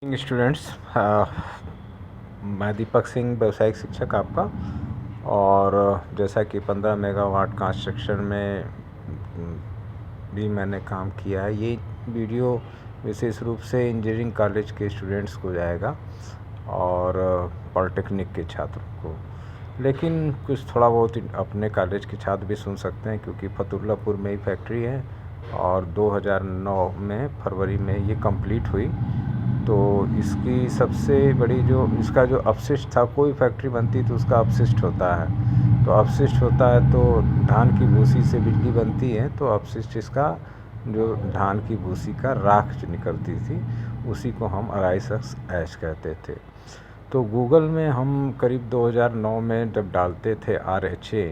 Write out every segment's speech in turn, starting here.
Students, मैं दीपक सिंह, व्यवसायिक शिक्षक आपका। और जैसा कि 15 मेगावाट कंस्ट्रक्शन में भी मैंने काम किया है, ये वीडियो विशेष रूप से इंजीनियरिंग कॉलेज के स्टूडेंट्स को जाएगा और पॉलिटेक्निक के छात्रों को, लेकिन कुछ थोड़ा बहुत अपने कॉलेज के छात्र भी सुन सकते हैं, क्योंकि फतुल्लापुर में ही फैक्ट्री है और 2009 में फरवरी में ये कंप्लीट हुई। तो इसकी सबसे बड़ी इसका जो अपशिष्ट था, कोई फैक्ट्री बनती तो उसका अपशिष्ट होता है, तो अपशिष्ट होता है तो धान की भूसी से बिजली बनती है, तो अपशिष्ट इसका जो धान की भूसी का राख जो निकलती थी उसी को हम अराइसक्स ऐश कहते थे। तो गूगल में हम करीब 2009 में जब डालते थे RHA,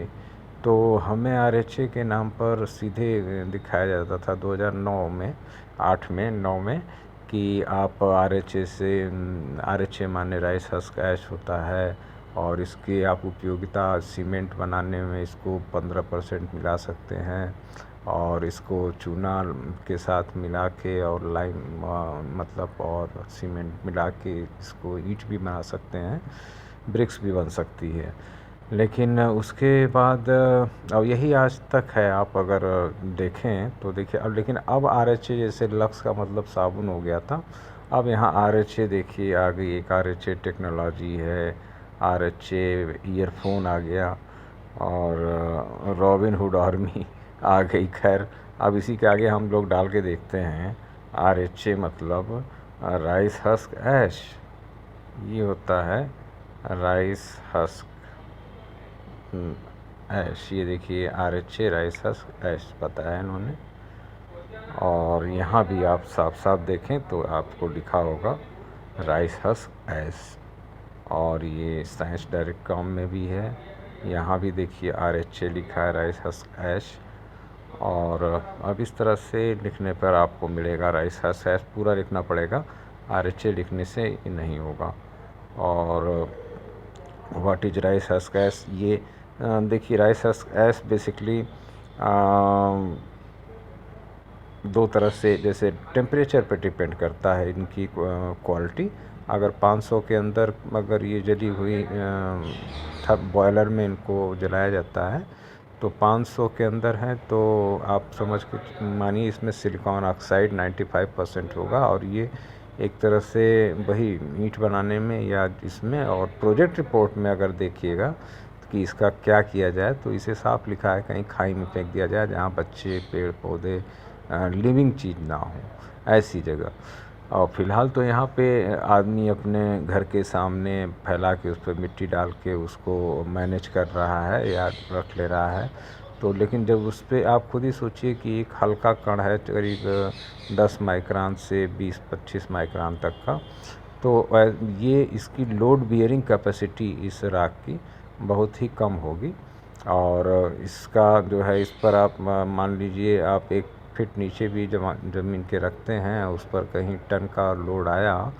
तो हमें RHA के नाम पर सीधे दिखाया जाता था 2009 में, 8 में, 9 में, कि आप RHA माने राइस हस्क ऐश होता है और इसकी आप उपयोगिता सीमेंट बनाने में इसको 15% मिला सकते हैं और इसको चूना के साथ मिला के और लाइम मतलब और सीमेंट मिला के इसको ईंट भी बना सकते हैं, ब्रिक्स भी बन सकती है। लेकिन उसके बाद अब यही आज तक है। आप अगर देखें तो देखिए अब, लेकिन अब RHA जैसे लक्स का मतलब साबुन हो गया था, अब यहाँ RHA देखिए आ गई, एक RHA टेक्नोलॉजी है, RHA ईयरफोन आ गया और रॉबिन हुड आर्मी आ गई। खैर, अब इसी के आगे हम लोग डाल के देखते हैं। RHA मतलब राइस हस्क ऐश, ये होता है राइस हस्क ऐश। ये देखिए RHA राइस हस्क ऐश बताया इन्होंने, और यहाँ भी आप साफ साफ देखें तो आपको लिखा होगा राइस हस्क ऐश, और ये साइंस डायरेक्ट कॉम में भी है। यहाँ भी देखिए RHA लिखा है राइस हस्क ऐश, और अब इस तरह से लिखने पर आपको मिलेगा राइस हस्क ऐश। पूरा लिखना पड़ेगा, RHA लिखने से नहीं होगा। और व्हाट इज राइस हस्क ऐश, ये देखिए राइस हस्क ऐश बेसिकली दो तरह से, जैसे टेम्परेचर पर डिपेंड करता है इनकी क्वालिटी। अगर 500 के अंदर अगर ये जली हुई बॉयलर में इनको जलाया जाता है तो 500 के अंदर है, तो आप समझ के मानिए इसमें सिलिकॉन ऑक्साइड 95% होगा, और ये एक तरह से वही ईंट बनाने में या इसमें, और प्रोजेक्ट रिपोर्ट में अगर देखिएगा कि इसका क्या किया जाए तो इसे साफ लिखा है कहीं खाई में फेंक दिया जाए, जहाँ बच्चे, पेड़ पौधे, लिविंग चीज़ ना हो, ऐसी जगह। और फिलहाल तो यहाँ पे आदमी अपने घर के सामने फैला के उस पर मिट्टी डाल के उसको मैनेज कर रहा है या रख ले रहा है। तो लेकिन जब उस पर आप खुद ही सोचिए कि एक हल्का कण है करीब 10 माइक्रोन से 20-25 माइक्रोन तक का, तो ये इसकी लोड बियरिंग कैपेसिटी इस राख की बहुत ही कम होगी। और इसका जो है, इस पर आप मान लीजिए आप 1 फीट नीचे भी ज़मीन के रखते हैं, उस पर कहीं टन का लोड आया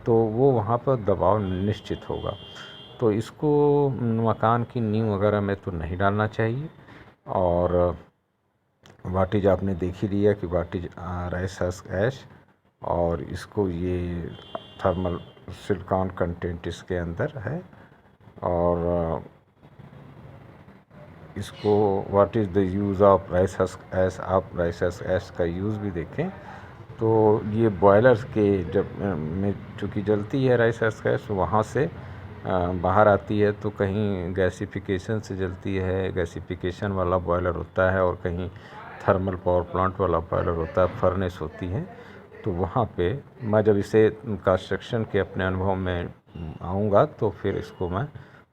तो वो वहाँ पर दबाव निश्चित होगा। तो इसको मकान की नींव वगैरह में तो नहीं डालना चाहिए। और वाटेज आपने देख ही लिया कि वाटेज राइस हस्क ऐश, और इसको ये थर्मल सिलिकॉन कंटेंट इसके अंदर है। और इसको what is the use of rice husk ash, आप राइस हस्क ऐश का यूज़ भी देखें तो ये बॉयलर्स के जब में चूँकि जलती है राइस हस्क ऐश, वहाँ से बाहर आती है, तो कहीं गैसिफिकेशन से जलती है, गैसिफिकेशन वाला बॉयलर होता है, और कहीं थर्मल पावर प्लांट वाला बॉयलर होता है, फर्नेस होती है। तो वहाँ पे मैं जब इसे कंस्ट्रक्शन के अपने अनुभव में आऊँगा तो फिर इसको मैं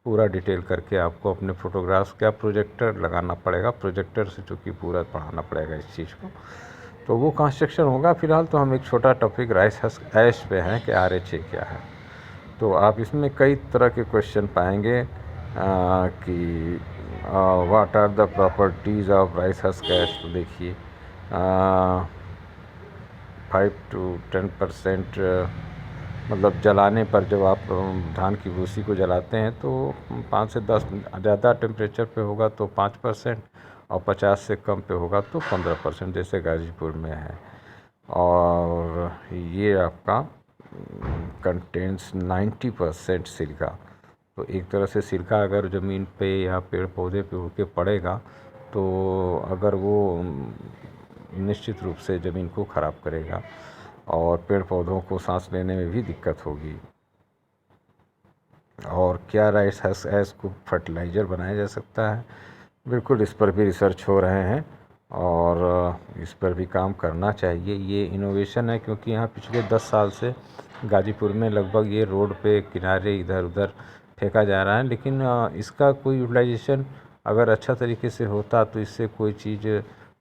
पूरा डिटेल करके आपको अपने फ़ोटोग्राफ्स का प्रोजेक्टर लगाना पड़ेगा, प्रोजेक्टर से चूँकि पूरा पढ़ाना पड़ेगा इस चीज़ को, तो वो कंस्ट्रक्शन होगा। फ़िलहाल तो हम एक छोटा टॉपिक राइस हस्क ऐश पे हैं कि RHA क्या है। तो आप इसमें कई तरह के क्वेश्चन पाएंगे कि what are the properties of rice husk ash. तो देखिए 5 to 10% मतलब जलाने पर, जब आप धान की भूसी को जलाते हैं तो 5 से 10, ज़्यादा टेम्परेचर पे होगा तो 5%, और 50 से कम पे होगा तो 15%, जैसे गाज़ीपुर में है। और ये आपका कंटेंट्स 90% सिलिका। तो एक तरह से सिलिका अगर ज़मीन पे या पेड़ पौधे पे उड़ के पड़ेगा तो अगर वो निश्चित रूप से ज़मीन को ख़राब करेगा और पेड़ पौधों को सांस लेने में भी दिक्कत होगी। और क्या राइस हस्क ऐश को फर्टिलाइज़र बनाया जा सकता है? बिल्कुल, इस पर भी रिसर्च हो रहे हैं और इस पर भी काम करना चाहिए। ये इनोवेशन है क्योंकि यहाँ पिछले 10 साल से गाज़ीपुर में लगभग ये रोड पे किनारे इधर उधर फेंका जा रहा है, लेकिन इसका कोई यूटिलाइजेशन अगर अच्छा तरीके से होता तो इससे कोई चीज़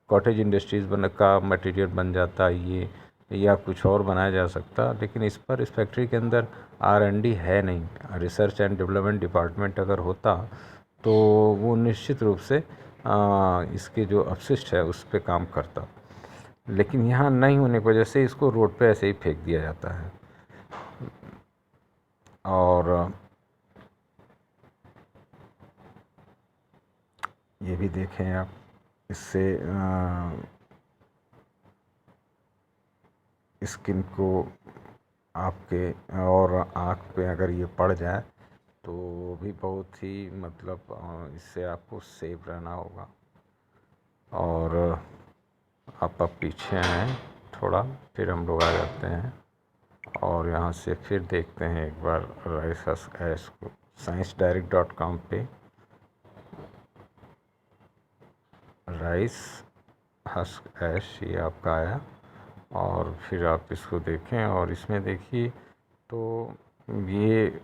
कॉटेज इंडस्ट्रीज़ बन का मटेरियल बन जाता ये, या कुछ और बनाया जा सकता। लेकिन इस पर, इस फैक्ट्री के अंदर R&D है नहीं। रिसर्च एंड डेवलपमेंट डिपार्टमेंट अगर होता तो वो निश्चित रूप से इसके जो अपशिष्ट है उस पे काम करता, लेकिन यहाँ नहीं होने की वजह से इसको रोड पे ऐसे ही फेंक दिया जाता है। और ये भी देखें आप, इससे स्किन को आपके और आँख पे अगर ये पड़ जाए तो भी बहुत ही मतलब इससे आपको सेफ रहना होगा। और आप पीछे आएँ थोड़ा, फिर हम लोग आ जाते हैं और यहाँ से फिर देखते हैं एक बार राइस हस्क ऐश को। ScienceDirect.com पे राइस हस्क ऐश ये आपका आया और फिर आप इसको देखें और इसमें देखिए तो ये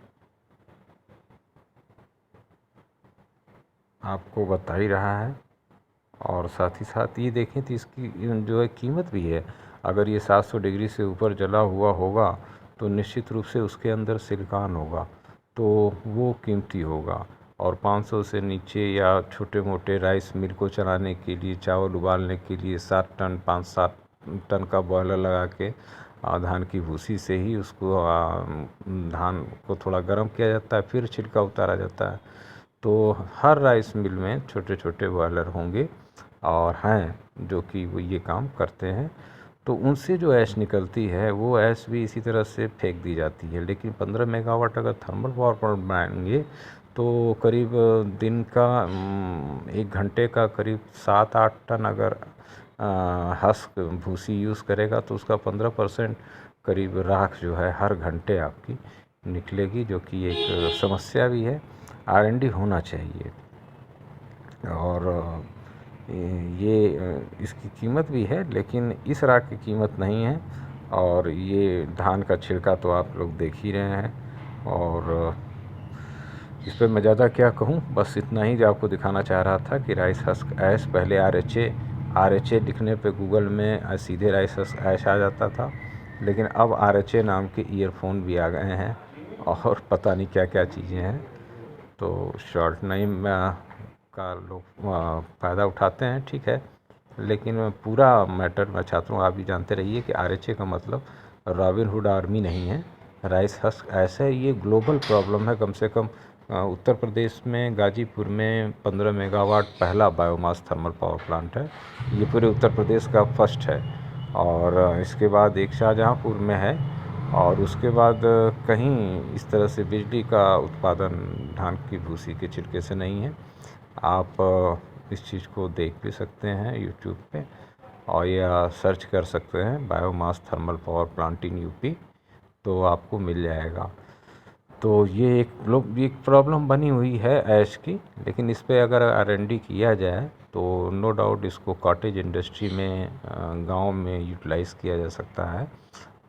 आपको बता ही रहा है। और साथ ही साथ ये देखें तो इसकी जो है कीमत भी है। अगर ये 700 डिग्री से ऊपर जला हुआ होगा तो निश्चित रूप से उसके अंदर सिलिकॉन होगा, तो वो कीमती होगा। और 500 से नीचे या छोटे मोटे राइस मिल को चलाने के लिए, चावल उबालने के लिए 7 टन 5-7 टन का बॉयलर लगा के धान की भूसी से ही उसको धान को थोड़ा गर्म किया जाता है, फिर छिलका उतारा जाता है। तो हर राइस मिल में छोटे छोटे बॉयलर होंगे और हैं जो कि वो ये काम करते हैं। तो उनसे जो ऐश निकलती है वो ऐश भी इसी तरह से फेंक दी जाती है। लेकिन 15 मेगावाट अगर थर्मल पावर प्लांट बनाएंगे तो करीब दिन का 1 घंटे का करीब 7-8 टन अगर हस्क भूसी यूज़ करेगा तो उसका 15% करीब राख जो है हर घंटे आपकी निकलेगी, जो कि एक समस्या भी है। R&D होना चाहिए। और ये इसकी कीमत भी है, लेकिन इस राख की कीमत नहीं है। और ये धान का छिलका तो आप लोग देख ही रहे हैं। और इस पर मैं ज़्यादा क्या कहूँ, बस इतना ही जो आपको दिखाना चाह रहा था कि राइस हस्क ऐश, पहले RHA लिखने पे गूगल में सीधे राइस हस्क ऐश आ जाता था, लेकिन अब RHA नाम के ईयरफोन भी आ गए हैं और पता नहीं क्या क्या चीज़ें हैं। तो शॉर्ट नेम का लोग फ़ायदा उठाते हैं, ठीक है, लेकिन पूरा मैटर मैं चाहता हूँ आप भी जानते रहिए कि RHA का मतलब रॉबिन हुड आर्मी नहीं है, राइस हस्क ऐश है। ये ग्लोबल प्रॉब्लम है। कम से कम उत्तर प्रदेश में गाजीपुर में 15 मेगावाट पहला बायोमास थर्मल पावर प्लांट है। ये पूरे उत्तर प्रदेश का फर्स्ट है। और इसके बाद एक शाहजहाँपुर में है और उसके बाद कहीं इस तरह से बिजली का उत्पादन धान की भूसी के छिलके से नहीं है। आप इस चीज़ को देख भी सकते हैं यूट्यूब पे और या सर्च कर सकते हैं biomass thermal power plant in UP, तो आपको मिल जाएगा। तो ये एक प्रॉब्लम बनी हुई है ऐश की, लेकिन इस पे अगर R&D किया जाए तो नो डाउट इसको कॉटेज इंडस्ट्री में गांव में यूटिलाइज़ किया जा सकता है।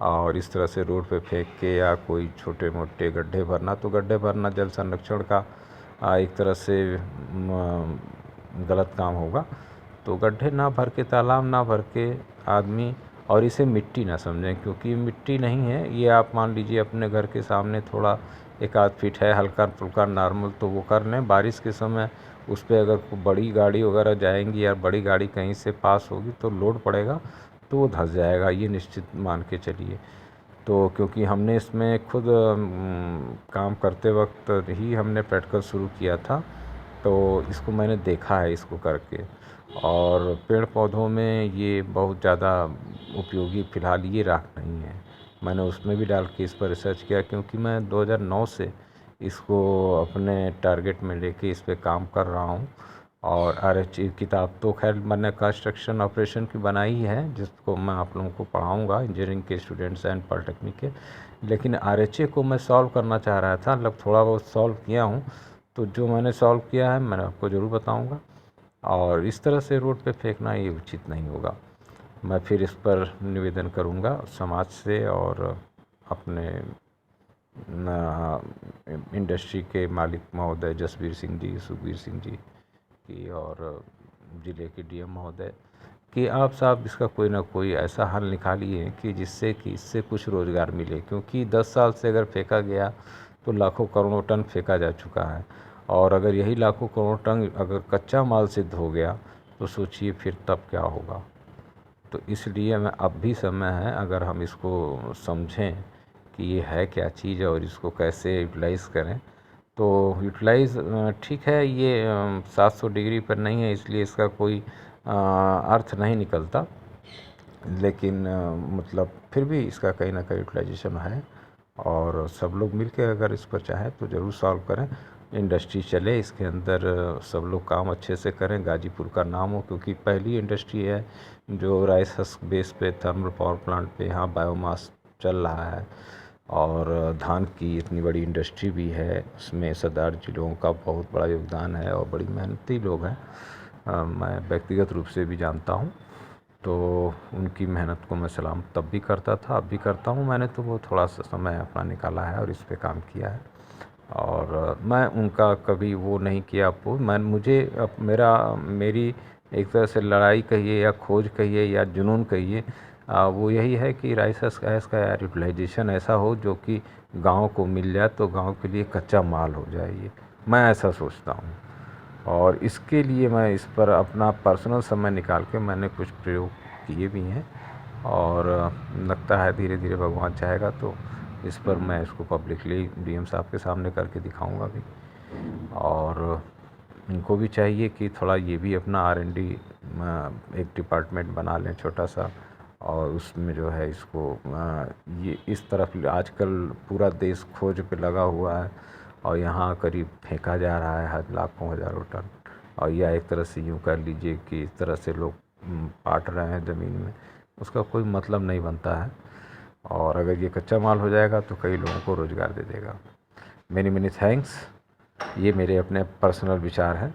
और इस तरह से रोड पे फेंक के या कोई छोटे मोटे गड्ढे भरना, तो गड्ढे भरना जल संरक्षण का एक तरह से गलत काम होगा। तो गड्ढे ना भर के, तालाब ना भर के आदमी, और इसे मिट्टी ना समझें क्योंकि मिट्टी नहीं है ये। आप मान लीजिए अपने घर के सामने थोड़ा 1-8 फीट है हल्का फुल्का नॉर्मल, तो वो कर लें। बारिश के समय उस पर अगर बड़ी गाड़ी वगैरह जाएंगी या बड़ी गाड़ी कहीं से पास होगी तो लोड पड़ेगा तो वो धंस जाएगा, ये निश्चित मान के चलिए। तो क्योंकि हमने इसमें खुद काम करते वक्त ही हमने प्रैक्टिकल शुरू किया था, तो इसको मैंने देखा है इसको करके। और पेड़ पौधों में ये बहुत ज़्यादा उपयोगी फ़िलहाल ये राख नहीं है। मैंने उसमें भी डाल के इस पर रिसर्च किया, क्योंकि मैं 2009 से इसको अपने टारगेट में लेके इस पे काम कर रहा हूँ। और आरएचए किताब तो खैर मैंने कंस्ट्रक्शन ऑपरेशन की बनाई है, जिसको मैं आप लोगों को पढ़ाऊँगा, इंजीनियरिंग के स्टूडेंट्स एंड पॉलिटेक्निक के। लेकिन आरएचए को मैं सॉल्व करना चाह रहा था, मतलब थोड़ा बहुत सॉल्व किया हूँ, तो जो मैंने सॉल्व किया है मैंने आपको ज़रूर बताऊँगा। और इस तरह से रोड पे फेंकना ये उचित नहीं होगा। मैं फिर इस पर निवेदन करूँगा समाज से और अपने इंडस्ट्री के मालिक महोदय जसवीर सिंह जी, सुखबीर सिंह जी की, और ज़िले के डीएम महोदय कि आप साहब इसका कोई ना कोई ऐसा हल निकालिए कि जिससे कि इससे कुछ रोज़गार मिले। क्योंकि 10 साल से अगर फेंका गया तो लाखों करोड़ों टन फेंका जा चुका है, और अगर यही लाखों करोड़ टन अगर कच्चा माल सिद्ध हो गया तो सोचिए फिर तब क्या होगा। तो इसलिए मैं अब भी समय है, अगर हम इसको समझें कि ये है क्या चीज़ और इसको कैसे यूटिलाइज़ करें। तो यूटिलाइज़ ठीक है, ये 700 डिग्री पर नहीं है, इसलिए इसका कोई अर्थ नहीं निकलता, लेकिन मतलब फिर भी इसका कहीं ना कहीं यूटिलाइजेशन है। और सब लोग मिलके अगर इस पर चाहें तो ज़रूर सॉल्व करें, इंडस्ट्री चले, इसके अंदर सब लोग काम अच्छे से करें, गाजीपुर का नाम हो, क्योंकि पहली इंडस्ट्री है जो राइस हस्क बेस पे थर्मल पावर प्लांट पे यहाँ बायोमास चल रहा है। और धान की इतनी बड़ी इंडस्ट्री भी है, उसमें सरदार जी लोगों का बहुत बड़ा योगदान है और बड़ी मेहनती लोग हैं। मैं व्यक्तिगत रूप से भी जानता हूँ, तो उनकी मेहनत को मैं सलाम तब भी करता था, अब भी करता हूँ। मैंने तो वो थोड़ा सा समय अपना निकाला है और इस पे काम किया है, और मैं उनका कभी वो नहीं किया अपोज़। मुझे मेरी एक तरह से लड़ाई कहिए या खोज कहिए या जुनून कहिए, वो यही है कि राइस हस्क गैस का यार यूटिलाइजेशन ऐसा हो जो कि गाँव को मिल जाए, तो गाँव के लिए कच्चा माल हो जाए। ये मैं ऐसा सोचता हूँ, और इसके लिए मैं इस पर अपना पर्सनल समय निकाल के मैंने कुछ प्रयोग किए भी हैं, और लगता है धीरे धीरे भगवान चाहेगा तो इस पर मैं इसको पब्लिकली डीएम साहब के सामने करके दिखाऊंगा भी। और इनको भी चाहिए कि थोड़ा ये भी अपना R&D एक डिपार्टमेंट बना लें छोटा सा, और उसमें जो है इसको ये इस तरफ आजकल पूरा देश खोज पे लगा हुआ है, और यहाँ करीब फेंका जा रहा है लाखों हज़ारों टन, और या एक तरह से यूँ कर लीजिए कि इस तरह से लोग पाट रहे हैं ज़मीन में, उसका कोई मतलब नहीं बनता है। और अगर ये कच्चा माल हो जाएगा तो कई लोगों को रोज़गार दे देगा। Many many thanks. ये मेरे अपने पर्सनल विचार हैं।